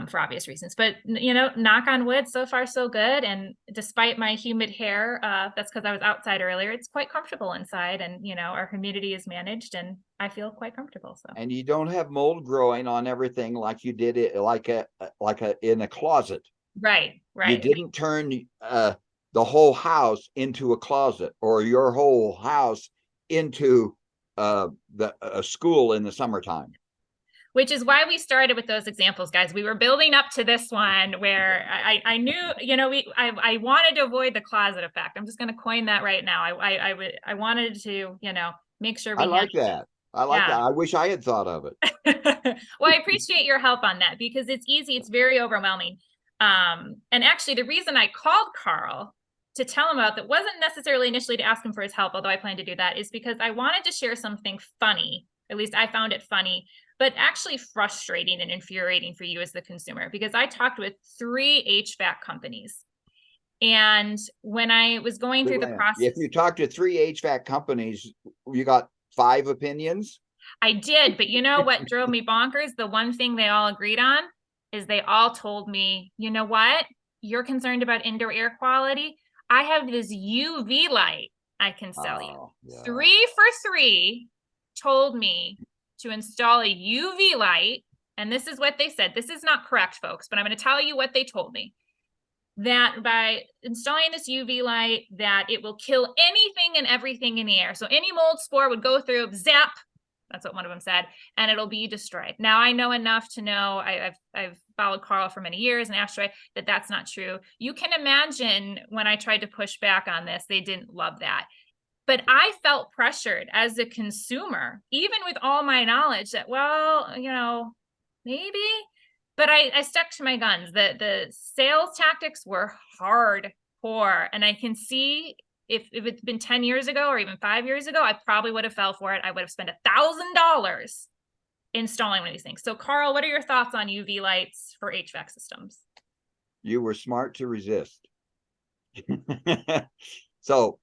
for obvious reasons. But, knock on wood, so far so good. And despite my humid hair, that's because I was outside earlier, it's quite comfortable inside. And, our humidity is managed and I feel quite comfortable. So. And you don't have mold growing on everything like you did it in a closet. Right. You didn't turn the whole house into a closet or your whole house into a school in the summertime. Which is why we started with those examples, guys. We were building up to this one where I knew, I wanted to avoid the closet effect. I'm just going to coin that right now. I wanted to, make sure we. I like that. I like that. I wish I had thought of it. Well, I appreciate your help on that because it's easy. It's very overwhelming. And actually, the reason I called Carl to tell him about that wasn't necessarily initially to ask him for his help, although I plan to do that, is because I wanted to share something funny. At least I found it funny, but actually frustrating and infuriating for you as the consumer, because I talked with 3 HVAC companies. And when I was going through the process. If you talked to 3 HVAC companies, you got 5 opinions? I did, but you know what drove me bonkers? The one thing they all agreed on is they all told me, you know what? You're concerned about indoor air quality. I have this UV light I can sell you. Yeah. 3 for 3 told me to install a UV light. And this is what they said. This is not correct, folks, but I'm going to tell you what they told me. That by installing this UV light, that it will kill anything and everything in the air. So any mold spore would go through, zap. That's what one of them said, and it'll be destroyed. Now I know enough to know, I've followed Carl for many years and Astray, that that's not true. You can imagine when I tried to push back on this, they didn't love that. But I felt pressured as a consumer, even with all my knowledge that, well, maybe. But I stuck to my guns. The sales tactics were hardcore. And I can see if it's been 10 years ago or even 5 years ago, I probably would have fell for it. I would have spent $1,000 installing one of these things. So, Carl, what are your thoughts on UV lights for HVAC systems? You were smart to resist. So,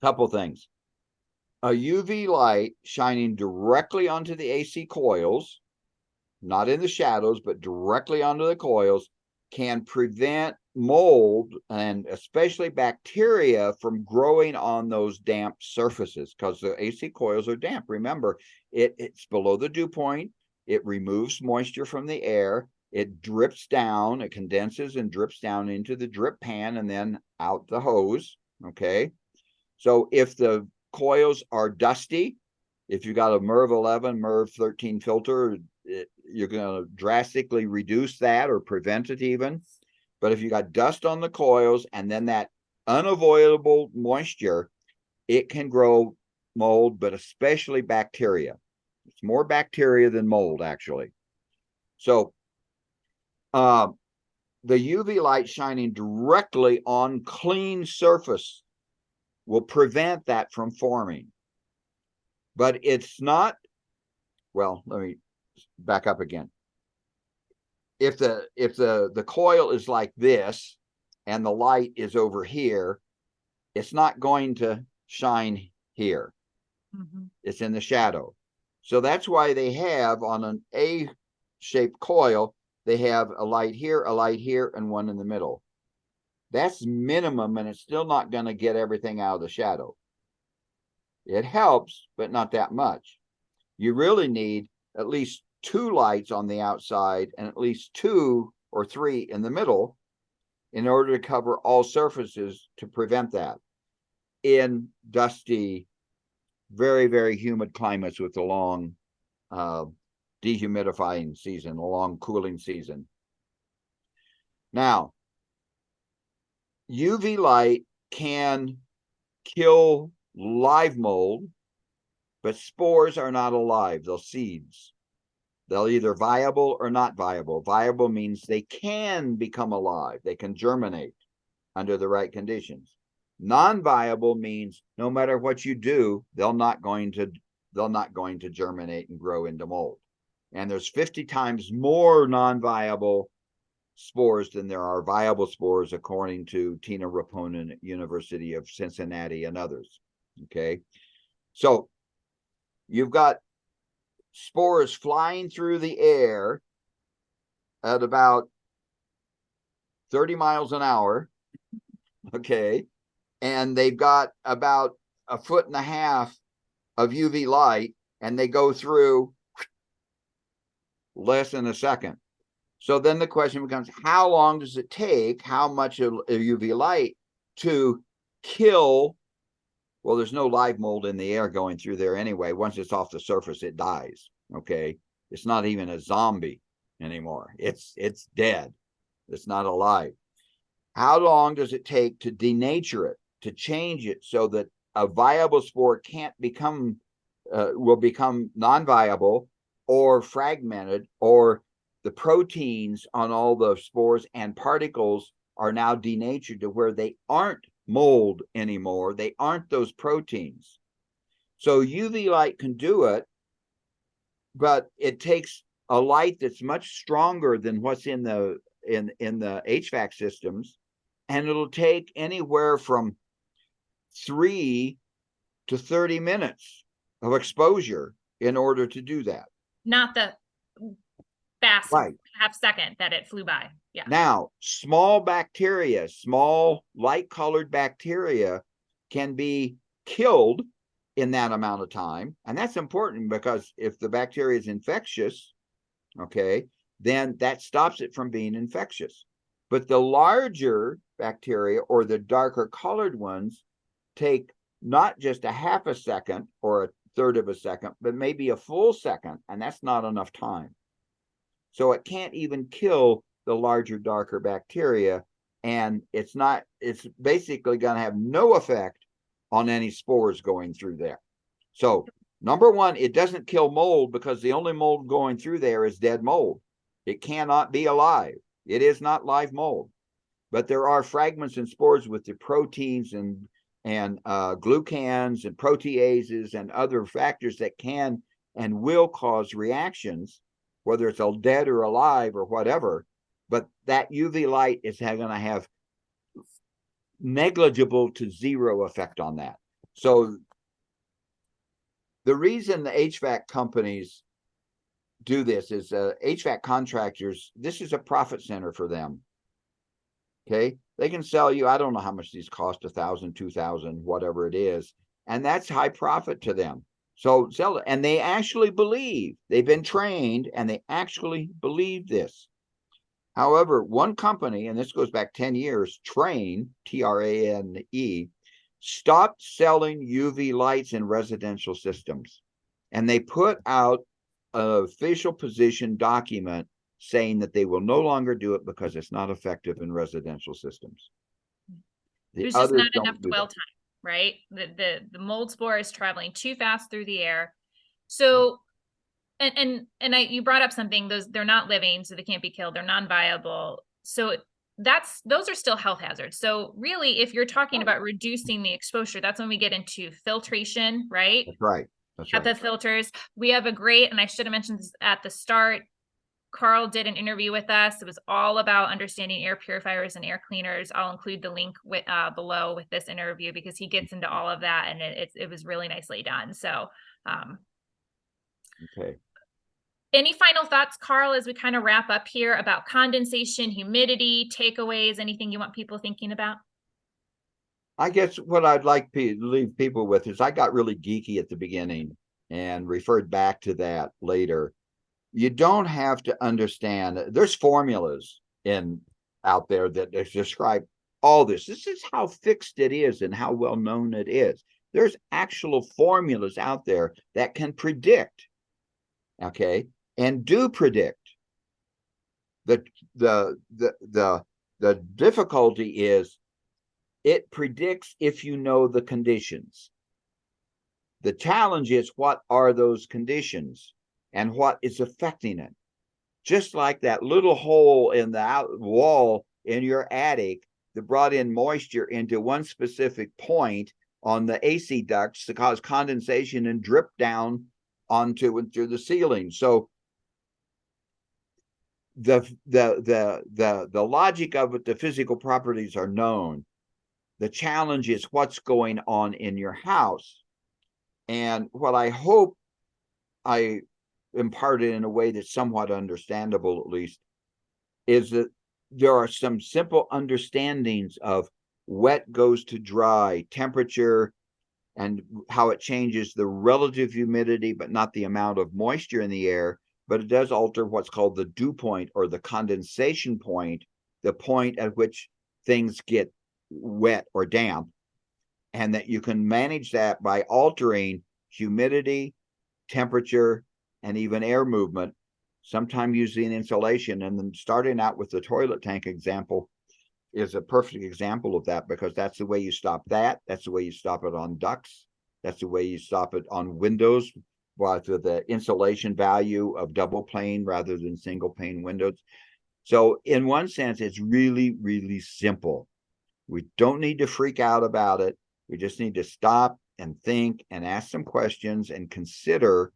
couple things. A UV light shining directly onto the AC coils, not in the shadows, but directly onto the coils, can prevent mold and especially bacteria from growing on those damp surfaces, because the AC coils are damp. Remember, it's below the dew point. It removes moisture from the air. It drips down. It condenses and drips down into the drip pan and then out the hose. Okay. So if the coils are dusty, if you got a MERV 11, MERV 13 filter, you're going to drastically reduce that or prevent it even. But if you got dust on the coils and then that unavoidable moisture, it can grow mold, but especially bacteria. It's more bacteria than mold, actually. So the UV light shining directly on clean surface will prevent that from forming. But it's not, well, let me back up again. If the coil is like this and the light is over here, it's not going to shine here. It's in the shadow. So that's why they have on an A-shaped coil, they have a light here, and one in the middle. That's minimum, and it's still not going to get everything out of the shadow. It helps, but not that much. You really need at least 2 lights on the outside and at least 2 or 3 in the middle in order to cover all surfaces to prevent that in dusty, very, very humid climates with a long dehumidifying season, a long cooling season. Now, UV light can kill live mold, but spores are not alive. They're seeds. They're either viable or not viable. Viable means they can become alive. They can germinate under the right conditions. Non-viable means no matter what you do, they're not going to germinate and grow into mold. And there's 50 times more non-viable spores than there are viable spores, according to Tina Raponen at University of Cincinnati and others. Okay, so you've got spores flying through the air at about 30 miles an hour. Okay, and they've got about 1.5 feet of UV light, and they go through less than a second. So then the question becomes, how long does it take, how much of UV light to kill? Well, there's no live mold in the air going through there anyway. Once it's off the surface, it dies. Okay, it's not even a zombie anymore. It's dead. It's not alive. How long does it take to denature it, to change it so that a viable spore can't become, will become non-viable or fragmented, or the proteins on all the spores and particles are now denatured to where they aren't mold anymore. They aren't those proteins. So UV light can do it, but it takes a light that's much stronger than what's in the HVAC systems, and it'll take anywhere from 3 to 30 minutes of exposure in order to do that. Not the fast Right. half second that it flew by. Yeah. Now, small bacteria, small light-colored bacteria can be killed in that amount of time. And that's important because if the bacteria is infectious, okay, then that stops it from being infectious. But the larger bacteria, or the darker colored ones, take not just a half a second or a third of a second, but maybe a full second, and that's not enough time. So it can't even kill the larger, darker bacteria, and it's basically going to have no effect on any spores going through there. So number one, it doesn't kill mold because the only mold going through there is dead mold. It cannot be alive. It is not live mold. But there are fragments and spores with the proteins and glucans and proteases and other factors that can and will cause reactions, whether it's all dead or alive or whatever. But that UV light is going to have negligible to zero effect on that. So the reason the HVAC companies do this is HVAC contractors, this is a profit center for them. Okay, they can sell you, I don't know how much these cost, $1,000, $2,000, whatever it is, and that's high profit to them. So sell it, and they actually believe, they've been trained, and they actually believe this. However, one company, and this goes back 10 years, Trane, Trane, stopped selling UV lights in residential systems. And they put out an official position document saying that they will no longer do it because it's not effective in residential systems. There's just not enough dwell time, right? The mold spore is traveling too fast through the air. So, you brought up something, they're not living, so they can't be killed. They're non-viable. So those are still health hazards. So really, if you're talking about reducing the exposure, that's when we get into filtration, right? That's right. That's at right. the filters. We have a great, and I should have mentioned this at the start, Carl did an interview with us. It was all about understanding air purifiers and air cleaners. I'll include the link below with this interview because he gets into all of that, and it was really nicely done. So, okay. Any final thoughts, Carl, as we kind of wrap up here about condensation, humidity, takeaways, anything you want people thinking about? I guess what I'd like to leave people with is I got really geeky at the beginning and referred back to that later. You don't have to understand. There's formulas out there that describe all this. This is how fixed it is and how well known it is. There's actual formulas out there that can predict, okay, and do predict. The difficulty is it predicts if you know the conditions. The challenge is, what are those conditions and what is affecting it? Just like that little hole in the wall in your attic that brought in moisture into one specific point on the AC ducts to cause condensation and drip down onto and through the ceiling. So the logic of it, the physical properties are known. The challenge is what's going on in your house. And what I hope I imparted in a way that's somewhat understandable, at least, is that there are some simple understandings of wet goes to dry, temperature, and how it changes the relative humidity, but not the amount of moisture in the air. But it does alter what's called the dew point or the condensation point, the point at which things get wet or damp, and that you can manage that by altering humidity, temperature, and even air movement, sometimes using insulation. And then starting out with the toilet tank example is a perfect example of that, because that's the way you stop that. That's the way you stop it on ducts. That's the way you stop it on windows, with the insulation value of double pane rather than single pane windows. So in one sense, it's really, really simple. We don't need to freak out about it. We just need to stop and think and ask some questions and consider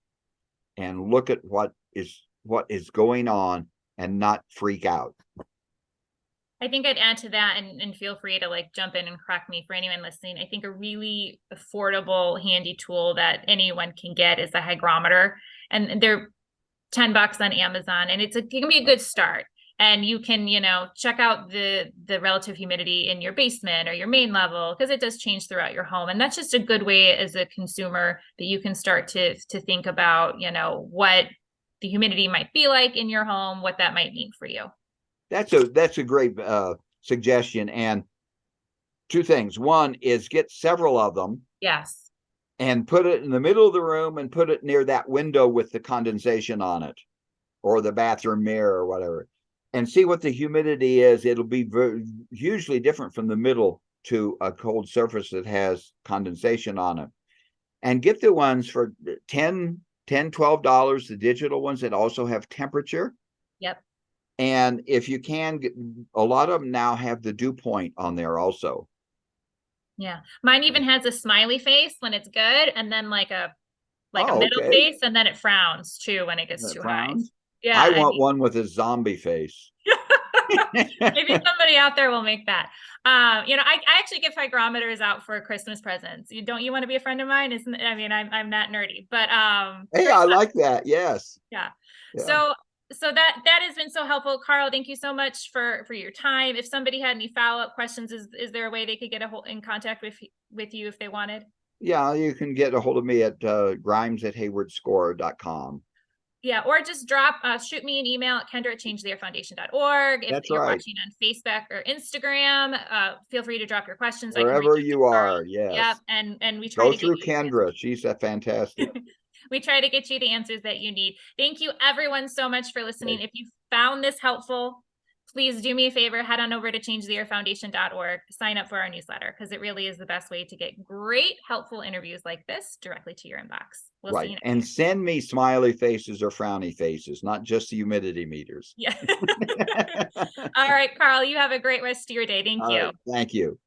and look at what is going on and not freak out. I think I'd add to that, and feel free to like jump in and correct me for anyone listening. I think a really affordable, handy tool that anyone can get is the hygrometer, and they're $10 on Amazon, and it can be a good start. And you can, check out the relative humidity in your basement or your main level, because it does change throughout your home. And that's just a good way as a consumer that you can start to think about, what the humidity might be like in your home, what that might mean for you. That's a great suggestion. And two things. One is get several of them. Yes. And put it in the middle of the room and put it near that window with the condensation on it, or the bathroom mirror or whatever, and see what the humidity is. It'll be hugely different from the middle to a cold surface that has condensation on it. And get the ones for $10, $12, the digital ones that also have temperature. Yep. And if you can, a lot of them now have the dew point on there also. Yeah. Mine even has a smiley face when it's good, and then like a middle face, and then it frowns too when it gets too high. Yeah. I want one with a zombie face. Maybe somebody out there will make that. I actually give hygrometers out for Christmas presents. Don't you want to be a friend of mine? I'm not nerdy, but hey, I like that. Yes. Yeah. So that has been so helpful, Carl. Thank you so much for your time. If somebody had any follow-up questions, is there a way they could get in contact with you if they wanted? Yeah, you can get a hold of me at grimes@haywardscore.com. Yeah, or just shoot me an email at kendra@changetheairfoundation.org. If you're watching on Facebook or Instagram, feel free to drop your questions. Wherever you are, yes. Yep, and we try to go through Kendra. She's fantastic. We try to get you the answers that you need. Thank you, everyone, so much for listening. If you found this helpful, please do me a favor, head on over to changetheairfoundation.org, sign up for our newsletter, because it really is the best way to get great, helpful interviews like this directly to your inbox. We'll see you next time. Send me smiley faces or frowny faces, not just the humidity meters. Yeah. All right, Carl, you have a great rest of your day. Thank you. Thank you.